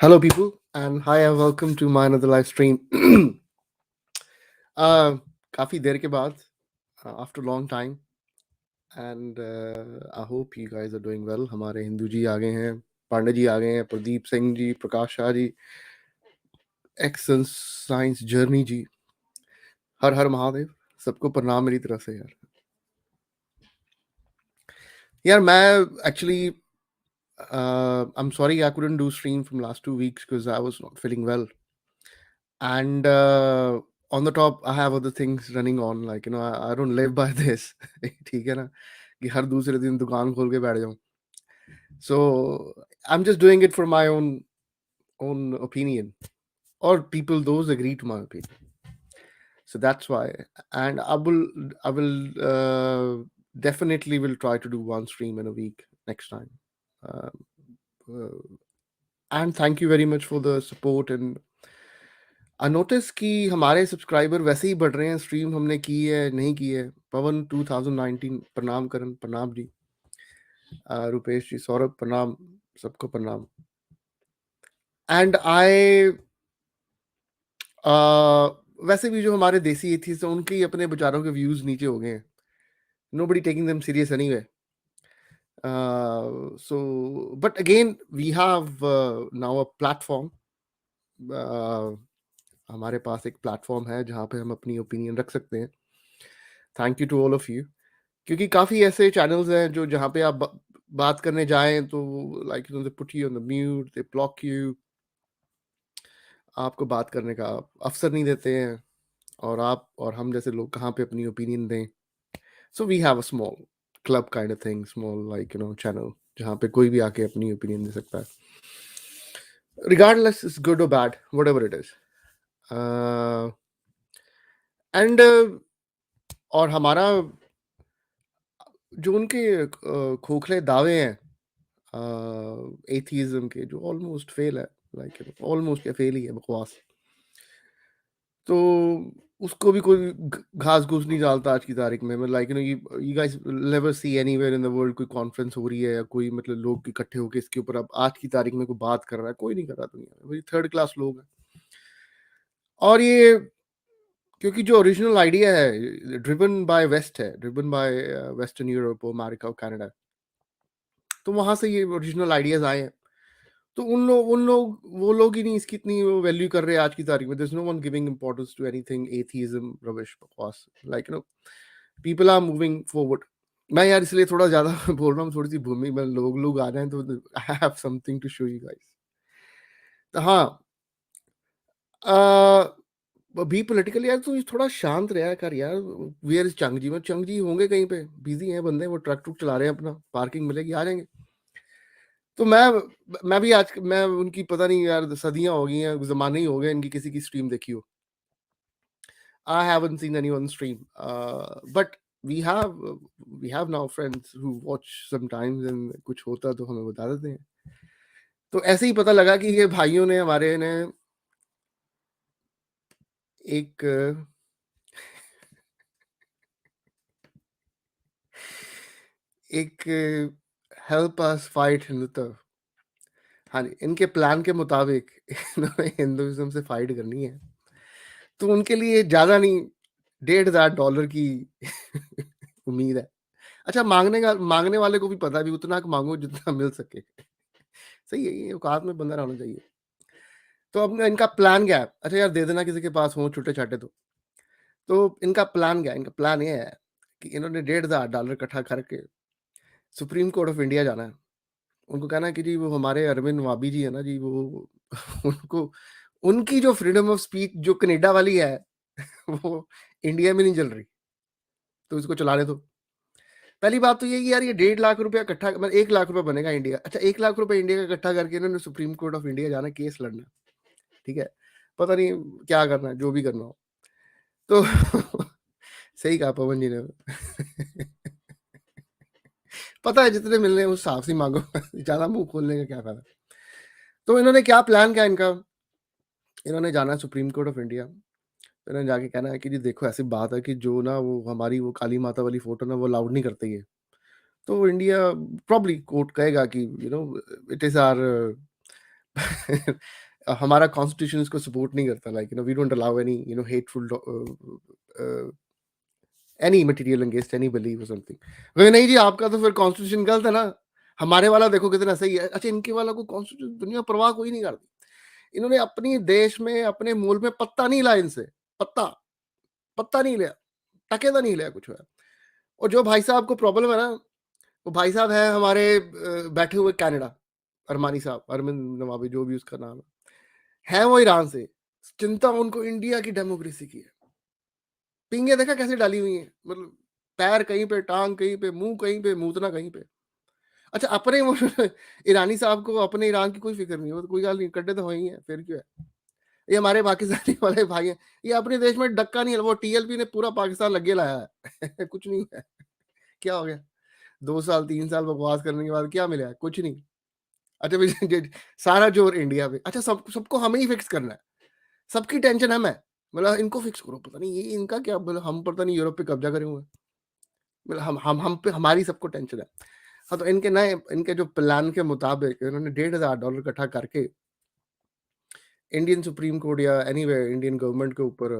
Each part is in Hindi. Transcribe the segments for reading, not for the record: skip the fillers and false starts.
Hello, people, and hi, and welcome to my another live stream. uh, काफी देर के बाद, after a long time, and I hope you guys are doing well. हमारे हिंदू जी आ गए हैं, पांडे जी आ गए हैं, प्रदीप सिंह जी, प्रकाश शाह जी, एक्सेंस साइंस जर्नी जी, हर हर महादेव, सबको प्रणाम मेरी तरफ से यार. यार मैं actually I'm sorry I couldn't do stream from last 2 weeks because I was not feeling well. And on the top I have other things running on, like I don't live by this. ठीक है ना कि हर दूसरे दिन दुकान खोल के बैठ जाऊं. So I'm just doing it for my own opinion, or people those agree to my opinion. So that's why. And I will definitely will try to do one stream in a week next time. Um, uh, and thank you very much for the support. And I notice कि हमारे सब्सक्राइबर वैसे ही बढ़ रहे हैं. स्ट्रीम हमने की है नहीं की है. पवन 2019 प्रणाम, करण प्रणाम जी, रुपेश जी, सौरभ प्रणाम, सबको प्रणाम. एंड आई वैसे भी जो हमारे देसी एथीस्ट हैं उनके ही अपने विचारों के व्यूज नीचे हो गए हैं. Nobody taking them serious anyway. So but again we have now a platform. हमारे पास एक प्लेटफॉर्म है जहाँ पे हम अपनी ओपिनियन रख सकते हैं. Thank you to all of you. क्योंकि काफ़ी ऐसे चैनल्स हैं जो जहाँ पे आप बात करने जाएं तो like they put you on the mute, they block you, आपको बात करने का अवसर नहीं देते हैं. और आप और हम जैसे लोग कहाँ पे अपनी ओपिनियन दें. So we have a small club kind of thing, small like channel जहाँ पे कोई भी आके अपनी ओपिनियन दे सकता है, रिगार्डलेस इज गुड और bad, what ever it is. And और हमारा जो उनके खोखले दावे हैं एथीज्म के, जो ऑलमोस्ट फेल है, लाइक ऑलमोस्ट या फेल ही है, बकवास. तो उसको भी कोई घास घूस नहीं डालता आज की तारीख में. Like you guys never see anywhere in the world कोई कॉन्फ्रेंस हो रही है या कोई मतलब लोग इकट्ठे होकर इसके ऊपर अब आज की तारीख में कोई बात कर रहा है. कोई नहीं कर रहा दुनिया में. वही थर्ड क्लास लोग हैं. और ये क्योंकि जो ओरिजिनल आइडिया है ड्रिवन बाय वेस्ट है, driven by western Europe, America और कनाडा, तो वहां से ये ओरिजिनल आइडियाज आए हैं. तो उन लोग वो लोग ही नहीं इसकी इतनी वैल्यू कर रहे हैं आज की तारीख में. There is no one giving importance to anything atheism, rubbish, बकवास. Like people are moving forward. मैं यार इसलिए थोड़ा ज्यादा बोल रहा हूँ, थोड़ी सी भूमि में लोग आ जाए तो I have something to show you guys. तो हाँ, भी पॉलिटिकल यार तू थोड़ा शांत रहा कर यार. वेयर इज चंग जी? मैं चंग जी होंगे कहीं पे, बिजी हैं बंदे, वो ट्रक ट्रुक चला रहे हैं, अपना पार्किंग मिलेगी आ जाएंगे. तो मैं भी आज मैं उनकी पता नहीं यार सदियां हो गई हैं, जमाने ही हो गए इनकी किसी की स्ट्रीम देखी हो. I haven't seen anyone stream, but we have we have now friends who watch sometimes, and कुछ होता तो हमें बता देते हैं. तो ऐसे ही पता लगा कि ये भाइयों ने हमारे ने एक एक हेल्प अस फाइट हिंदुत्व. हाँ जी, इनके प्लान के मुताबिक इन्होंने हिंदुइज्म से फाइट करनी है. तो उनके लिए ज्यादा नहीं, $1,500 की उम्मीद है. अच्छा, मांगने वाले को भी पता है भी उतना मांगो जितना मिल सके. सही है, ये औकात में बंदा रहना चाहिए. तो अब इनका प्लान क्या है? अच्छा यार, दे देना किसी के पास हो छोटे छाटे तो इनका प्लान क्या है? इनका प्लान ये है कि इन्होंने $1,500 इकट्ठा करके सुप्रीम कोर्ट ऑफ इंडिया जाना है. उनको कहना है कि जी वो हमारे अरविंद वाबी जी है ना जी, वो उनको उनकी जो फ्रीडम ऑफ स्पीच जो कनेडा वाली है वो इंडिया में नहीं चल रही, तो इसको चलाने दो. पहली बात तो ये कि यार ये 1.5 लाख रुपया इकट्ठा, मतलब 1 लाख रुपया बनेगा इंडिया. अच्छा, 1 लाख रुपया इंडिया का इकट्ठा करके इन्होंने सुप्रीम कोर्ट ऑफ इंडिया जाना, केस लड़ना. ठीक है, पता नहीं क्या करना है, जो भी करना हो. तो सही कहा पवन जी ने. पता है जितने मिलने हैं उस हिसाब से मांगो. ज्यादा मुंह खोलने का क्या फायदा. तो इन्होंने क्या प्लान किया इनका? इन्होंने जाना है सुप्रीम कोर्ट ऑफ इंडिया. तो इन्होंने जाके कहना है कि जी देखो ऐसी बात है कि जो ना वो हमारी वो काली माता वाली फोटो ना वो अलाउड नहीं करते ये. तो इंडिया प्रॉब्ली कोर्ट कहेगा कि इट इज आर हमारा कॉन्स्टिट्यूशन इसको सपोर्ट नहीं करता, like we don't allow any hateful any material against any belief और समथिंग। कहे नहीं जी, आपका तो फिर कॉन्स्टिट्यूशन गलत है ना, हमारे वाला देखो कितना सही है। अच्छा, इनके वाला को कॉन्स्टिट्यूशन दुनिया परवाह कोई नहीं करती। इन्होंने अपनी देश में, अपने मूल में पत्ता नहीं हिलाया इनसे, पत्ता, पत्ता नहीं लिया, टके तो नहीं लिया कुछ है। और जो भाई साहब को प्रॉब्लम है ना, वो भाई साहब है हमारे बैठे हुए कनाडा, अरमानी साहब, अरविंद नवाबी, जो भी उसका नाम है वो ईरान से। चिंता उनको इंडिया की डेमोक्रेसी की है। पींगे देखा कैसे डाली हुई है, मतलब पैर कहीं पे, टांग कहीं पे, मुंह कहीं पे, मूतना कहीं पे। अच्छा, अपने वो ईरानी साहब को अपने ईरान की कोई फिक्र नहीं, वो तो कोई गल नहीं, कड्डे तो वही है, फिर क्यों है। ये हमारे पाकिस्तानी वाले भाई हैं, ये अपने देश में डक्का नहीं है, वो टीएलपी ने पूरा पाकिस्तान लगे लाया है। कुछ नहीं है, क्या हो गया, 2 साल 3 साल बकवास करने के बाद क्या मिला है, कुछ नहीं। अच्छा भाई, सारा जोर इंडिया पे। अच्छा, सबको हमें ही फिक्स करना है, सबकी टेंशन हम है, मतलब इनको फिक्स करो, पता नहीं ये इनका क्या, मतलब हम पता नहीं यूरोप पे कब्जा करे हुए हैं। मतलब हम पे हमारी सबको टेंशन है। हाँ, तो इनके जो प्लान के मुताबिक इन्होंने $1,500 इकट्ठा करके इंडियन सुप्रीम कोर्ट या एनीवे इंडियन गवर्नमेंट के ऊपर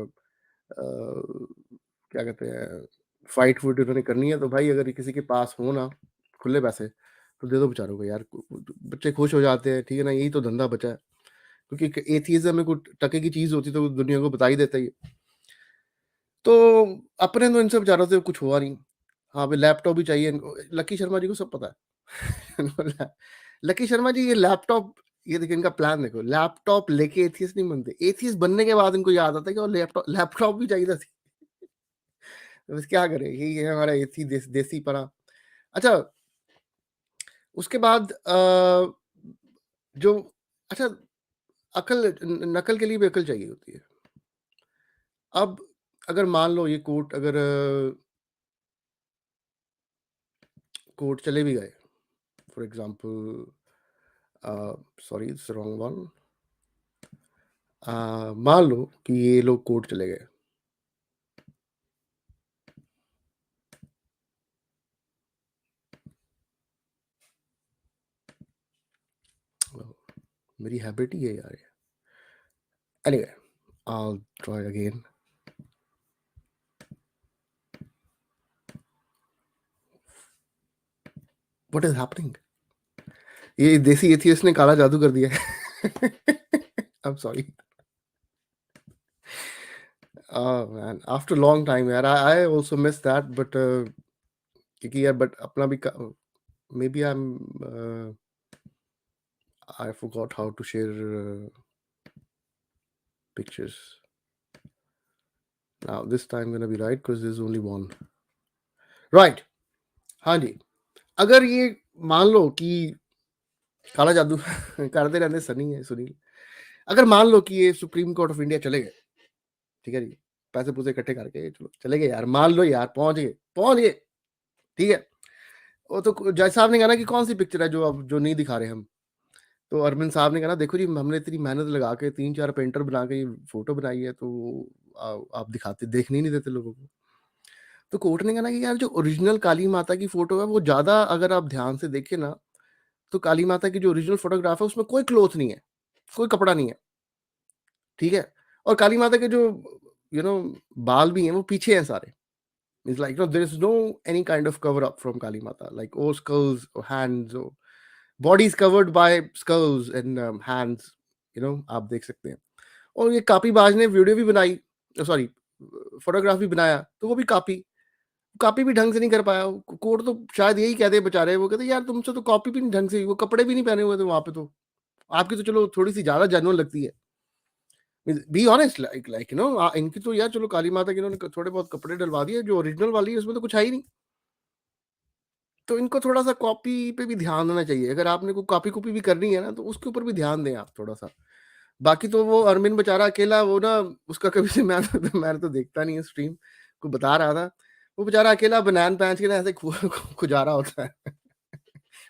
क्या कहते हैं, फाइट फूट इन्होंने करनी है। तो भाई अगर किसी के पास हो ना खुले पैसे, तो दे दो बेचारों को यार, बच्चे खुश हो जाते हैं, ठीक है ना, यही तो धंधा बचा है। क्योंकि एथियज्म में कुछ टके की चीज होती तो दुनिया को बता ही देता ही। तो अपने तो इनसे बेचारों से कुछ हुआ नहीं। हाँ, भाई लैपटॉप भी चाहिए इनको, लकी शर्मा जी को सब पता है। लकी शर्मा जी ये लैपटॉप, ये देखिए इनका प्लान देखो, लैपटॉप लेके एथियस्ट नहीं बनते, एथियस्ट बनने के बाद इनको याद आता है कि और लैपटॉप लैपटॉप भी चाहिए था। तो बस क्या करें, यही है हमारा देसी पना। अच्छा, उसके बाद जो अच्छा, अकल नकल के लिए भी अकल चाहिए होती है। अब अगर मान लो ये कोर्ट, अगर कोर्ट चले भी गए, for example, sorry it's wrong one, मान लो कि ये लोग कोर्ट चले गए, मेरी हैबिट ही है यार। Anyway, I'll try again. What is happening? ये देसी एथियस्ट ने काला जादू कर दिया है। I'm sorry. Oh man, after long time यार, I also miss that, but क्योंकि यार बट अपना भी maybe I forgot how to share pictures. Now this time gonna be right because there's only one. Right. हाँ जी, अगर ये मान लो कि काला जादू करते रहते सनी है सुनील, अगर मान लो कि ये सुप्रीम कोर्ट ऑफ इंडिया चले गए, ठीक है जी, पैसे-पूसे इकट्ठे करके चलो चले गए यार, मान लो यार पहुँच गए, ठीक है। वो तो जज साहब ने कहा ना कि कौन-सी पिक्चर है जो अब जो नहीं दिखा रहे हम। तो अरविंद साहब ने कहा ना, देखो जी हमने इतनी मेहनत लगा के 3-4 पेंटर बना के ये फ़ोटो बनाई है, तो आप दिखाते देखने ही नहीं देते लोगों को। तो कोर्ट ने कहा ना कि यार जो ओरिजिनल काली माता की फ़ोटो है वो ज़्यादा, अगर आप ध्यान से देखें ना, तो काली माता की जो ओरिजिनल फ़ोटोग्राफ है उसमें कोई क्लॉथ नहीं है, कोई कपड़ा नहीं है, ठीक है? और काली माता के जो यू नो बाल भी हैं वो पीछे हैं सारे। It's like, there is no any kind of cover up from Kali Mata, like or skulls or hands or bodies covered by skulls and hands, आप देख सकते हैं। और ये कापी बाज ने वीडियो भी बनाई, सॉरी फोटोग्राफ भी बनाया, तो वो भी कापी कापी भी ढंग से नहीं कर पाया। कोर्ट तो शायद यही कहते हैं बेचारे, वो कहते यार तुमसे तो कॉपी भी नहीं ढंग से, वो कपड़े भी नहीं पहने हुए थे वहां पे, तो आपकी तो चलो थोड़ी सी ज्यादा जेन्युइन लगती है। बी ऑनेस्ट, लाइक इनकी तो यार चलो काली माता के इन्होंने थोड़े बहुत कपड़े डलवा दिए, जो ओरिजिनल वाली है उसमें तो कुछ है ही नहीं। तो इनको थोड़ा-सा कॉपी पे भी ध्यान देना चाहिए। अगर आपने कोई कॉपी-कॉपी भी करनी है ना, तो उसके ऊपर भी ध्यान दें आप थोड़ा-सा। बाकी तो वो अरमिन बेचारा अकेला, वो ना उसका कभी से मैं तो देखता नहीं है स्ट्रीम, कोई बता रहा था। वो बेचारा अकेला बनैन पैंच के ना ऐसे खुजा रहा होता है।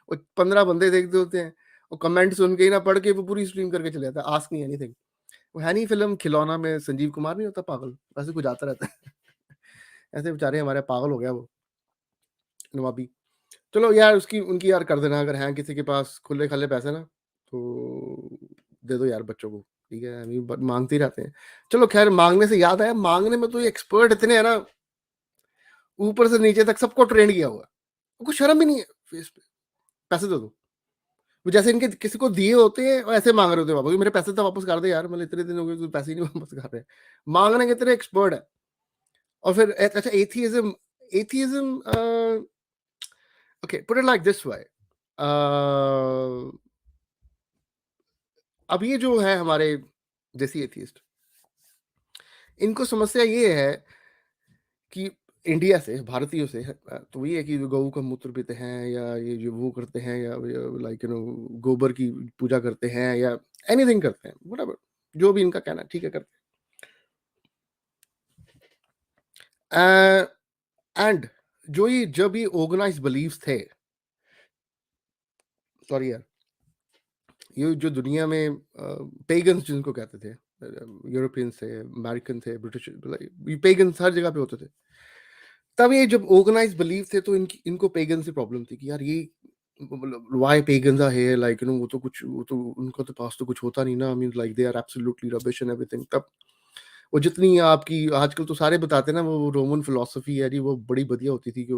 वो 15 बंदे देखते होते हैं, वो कमेंट सुन के ही ना पढ़ के वो पूरी स्ट्रीम करके चले जाता है, आस्क मी एनीथिंग। वो है नहीं फ़िल्म खिलौना में संजीव कुमार नहीं होता पागल, वैसे खुजाता रहता है। ऐसे बेचारे हमारे पागल हो गया वो, नवाबी। चलो यार, उसकी उनकी यार कर देना, अगर हैं किसी के पास खुले-खल्ले पैसे ना, तो दे दो यार बच्चों को, ठीक है? आई मीन ब माँगते ही रहते हैं। चलो ख़ैर माँगने से याद आया, माँगने में तो ये एक्सपर्ट इतने हैं ना, ऊपर से नीचे तक सबको ट्रेंड किया हुआ है। उनको शर्म ही नहीं है फेस पे, पैसे दे दो। वो जैसे इनके किसी को दिए होते हैं और ऐसे माँग रहे होते हैं वापस, मेरे पैसे तो वापस कर दे यार, मतलब इतने दिन हो गए तू पैसे ही नहीं वापस कर रहे। माँगने के इतने एक्सपर्ट है। और फिर अच्छा atheism okay put it like this way, uh, अब ये जो है हमारे देसी एथिइस्ट, इनको समस्या ये है कि इंडिया से, भारतीयों से तो ये है कि गऊ का मूत्र पीते हैं या ये जो वो करते हैं या लाइक गोबर की पूजा करते हैं या एनीथिंग करते हैं, व्हाटएवर, जो भी इनका कहना है, ठीक है करते हैं। एंड जो ये जब ये ऑर्गेनाइज्ड बिलीव्स थे, सॉरी यार, ये जो दुनिया में पेगन्स जिनको कहते थे, यूरोपियंस थे, अमेरिकन थे, ब्रिटिश, ये पेगन्स हर जगह पे होते थे। तब ये जब ऑर्गेनाइज्ड बिलीव थे तो इनको पेगन से प्रॉब्लम थी कि यार ये मतलब why pagans are here, like वो तो कुछ, वो तो उनका तो पास तो कुछ होता नहीं ना, I mean like they are absolutely rubbish and everything. तब वो जितनी आपकी आजकल तो सारे बताते हैं ना, वो रोमन फिलॉसफी है जी, वो बड़ी बढ़िया होती थी कि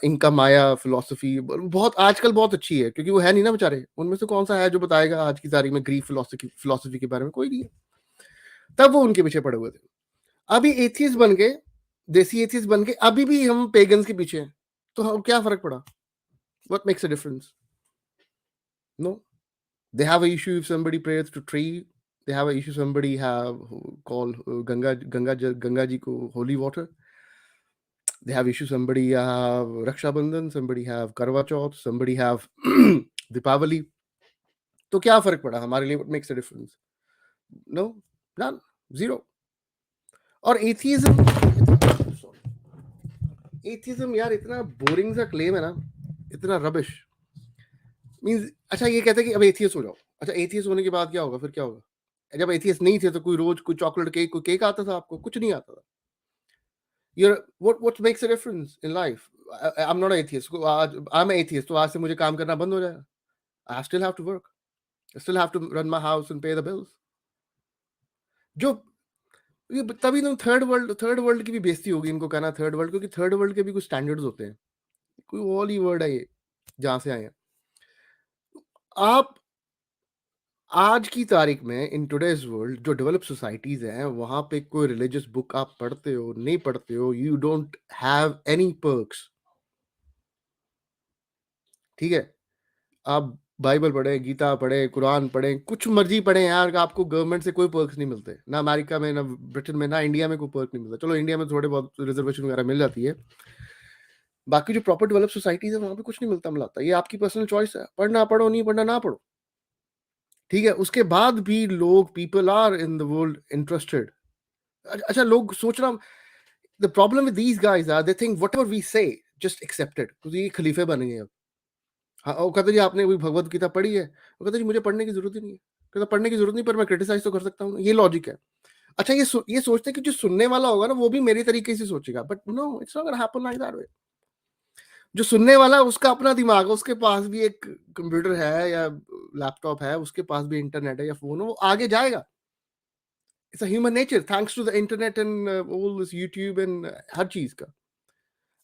इनका माया फिलॉसफी बहुत आजकल बहुत अच्छी है, क्योंकि वो है नहीं ना बेचारे, उनमें से कौन सा है जो बताएगा आज की तारीख में ग्रीक फिलॉसफी के बारे में, कोई नहीं है। तब वो उनके पीछे पड़े हुए थे। अभी एथियस्ट बन के, देसी एथियस्ट बन के अभी भी हम पेगन्स के पीछे हैं, तो क्या फर्क पड़ा? What makes a difference? No, they have a issue if somebody prays to tree, they have a issue somebody have call ganga ji ko holy water, they have issue somebody have raksha bandhan, somebody have karwa chauth, somebody have dipavali, तो क्या फर्क पड़ा हमारे लिए? what makes a difference? No, none, zero. और एथिज्म यार इतना बोरिंग सा क्लेम है ना, इतना रबिश। मींस अच्छा ये कहते हैं कि अब एथियस्ट हो जाओ, अच्छा एथियस्ट होने के बाद क्या होगा? फिर क्या होगा? जब एथियस्ट नहीं थे तो कोई रोज कोई चॉकलेट केक, कोई केक आता था आपको? कुछ नहीं आता था। You're what makes a difference in life? I'm not an atheist. आज I'm an atheist, तो आज से मुझे काम करना बंद हो जाएगा? I still have to work. I still have to run my house and pay the bills. जो ये तभी तो थर्ड वर्ल्ड की भी बेइज्जती होगी इनको कहना थर्ड वर्ल्ड, क्योंकि थर्ड वर्ल्ड के भी कुछ स्टैंडर्ड्स होते हैं। कोई ऑल ही वर्ड है ये, जहाँ से आए हैं। आप आज की तारीख में इन टुडेज वर्ल्ड जो डेवलप सोसाइटीज हैं, वहां पे कोई रिलीजियस बुक आप पढ़ते हो नहीं पढ़ते हो, you don't have any perks, ठीक है? आप बाइबल पढ़ें, गीता पढ़ें, कुरान पढ़ें, कुछ मर्जी पढ़ें यार, आपको गवर्नमेंट से कोई पर्क्स नहीं मिलते, ना अमेरिका में, ना ब्रिटेन में, ना इंडिया में कोई पर्क नहीं मिलता। चलो इंडिया में थोड़े बहुत रिजर्वेशन वगैरह मिल जाती है, बाकी जो प्रॉपर डेवलप सोसाइटीज है वहां पे कुछ नहीं मिलता मिलाता। ये आपकी पर्सनल चॉइस है, पढ़ना पढ़ो, नहीं पढ़ना ना पढ़ो, ठीक है? उसके बाद भी लोग, people are in the world interested. अच्छा लोग सोच रहा, the problem with these guys are they think whatever we say just accepted, क्योंकि ये खलीफे बन गए अब। हाँ, वो कहते जी आपने वही भगवत गीता पढ़ी है? वो कहते जी मुझे पढ़ने की जरूरत ही नहीं है। कहता पढ़ने की जरूरत नहीं, पर मैं क्रिटिसाइज तो कर सकता हूँ, ये लॉजिक है। अच्छा ये सोचते हैं कि जो सुनने वाला होगा ना वो भी मेरे तरीके से सोचेगा, but no, it's not gonna happen like that way. जो सुनने वाला है उसका अपना दिमाग है, उसके पास भी एक कंप्यूटर है या लैपटॉप है, उसके पास भी इंटरनेट है या फोन है, वो आगे जाएगा। It's a human nature, thanks to the internet and all this YouTube and हर चीज का।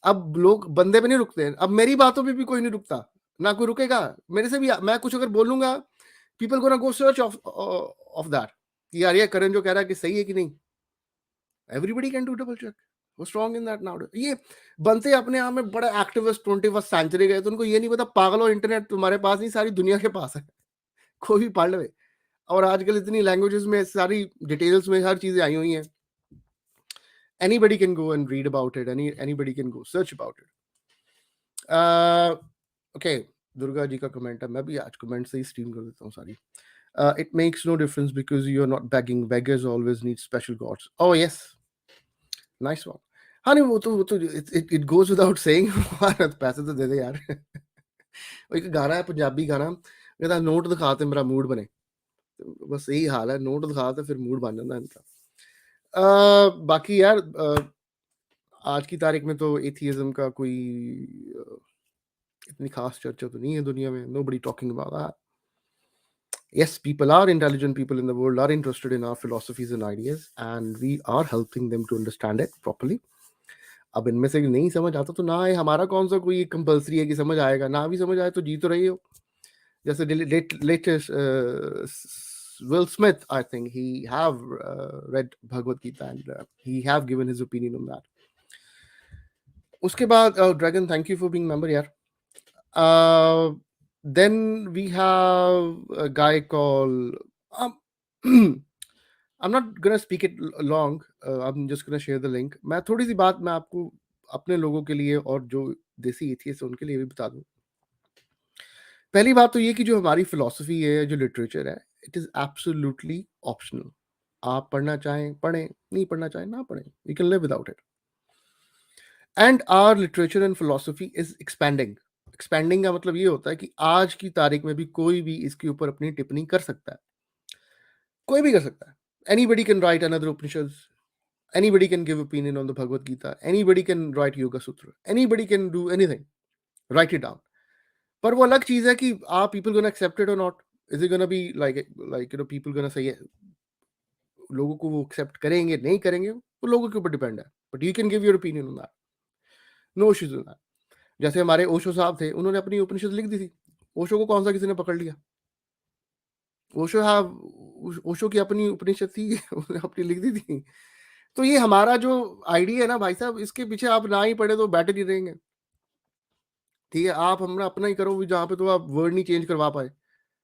अब लोग बंदे पे नहीं रुकते हैं, अब मेरी बातों पे भी कोई नहीं रुकता, ना कोई रुकेगा। मेरे से भी मैं कुछ अगर बोलूंगा, people gonna go search of that कि यार ये करण जो कह रहा है कि सही है कि नहीं। Everybody can do double check, what's wrong in that now? ये बनते अपने आप में बड़ा एक्टिविस्ट 21st सेंचुरी गए, तो उनको ये नहीं पता पागलो, इंटरनेट तुम्हारे पास नहीं, सारी दुनिया के पास है, कोई भी पढ़ ले। और आजकल इतनी लैंग्वेजेस में सारी डिटेल्स में हर चीजें आई हुई हैं, anybody can go and read about it, anybody can go search about it. Okay, Durga ji का कमेंट है, मैं भी आज कमेंट से ही स्ट्रीम कर देता हूँ सारी। It makes no difference because you are not begging, beggars always need special gods. Oh yes, nice one. हाँ नहीं, वो तो it it goes without saying, पैसे तो दे दे यार। वो एक गाना है पंजाबी गाना, कहता नोट दिखाते मेरा मूड बने, तो बस यही हाल है, नोट दिखाते फिर मूड बन जाता है इनका। बाकी यार आज की तारीख में तो एथियज्म का कोई इतनी खास चर्चा तो नहीं है दुनिया में, nobody talking about that. Yes, people are intelligent, people in the world are interested in our philosophies and ideas, and we are helping them to understand it properly. अब इनमें से नहीं समझ आता तो ना आए, हमारा कौन सा कोई कंपल्सरी है कि समझ आएगा, ना भी समझ आए तो जी तो रही हो. जैसे latest Will Smith, I think he have read Bhagavad Gita and he have given his opinion on that. उसके बाद Dragon, thank you for being member यार. Uh, then we have a guy called um, I'm not gonna speak it long. I'm just gonna share the link. मैं थोड़ी सी बात मैं आपको अपने लोगों के लिए और जो देसी एथियस्ट है उनके लिए भी बता दूं. पहली बात तो ये कि जो हमारी फिलॉसफी है, जो लिटरेचर है, इट इज एब्सोल्युटली ऑप्शनल. आप पढ़ना चाहें पढ़ें, नहीं पढ़ना चाहें ना पढ़ें. You can live without it. And our literature and philosophy is expanding. Expanding का मतलब ये होता है कि आज की तारीख में भी कोई भी इसके ऊपर अपनी टिप्पणी कर सकता है. कोई भी कर सकता है. Anybody can write another Upanishad. Anybody can give opinion on the Bhagavad Gita. Anybody can write yoga sutra. Anybody can do anything. Write it down. पर वो अलग चीज है कि are people gonna accept it or not. Is it gonna be like people gonna say लोगों को वो एक्सेप्ट करेंगे नहीं करेंगे वो लोगों के ऊपर डिपेंड है. But you can give your opinion on that. No issues on that. जैसे हमारे ओशो साहब थे, उन्होंने अपनी उपनिषद लिख दी थी. ओशो को कौन सा किसी ने पकड़ लिया? ओशो हैव ओशो की अपनी उपनिषद थी. उन्होंने अपनी लिख दी थी. तो ये हमारा जो आइडिया है ना भाई साहब, इसके पीछे आप ना ही पढ़े तो बैठे नहीं रहेंगे. ठीक है, आप हमरा अपना ही करो जहाँ पे तो आप वर्ड नहीं चेंज करवा पाए.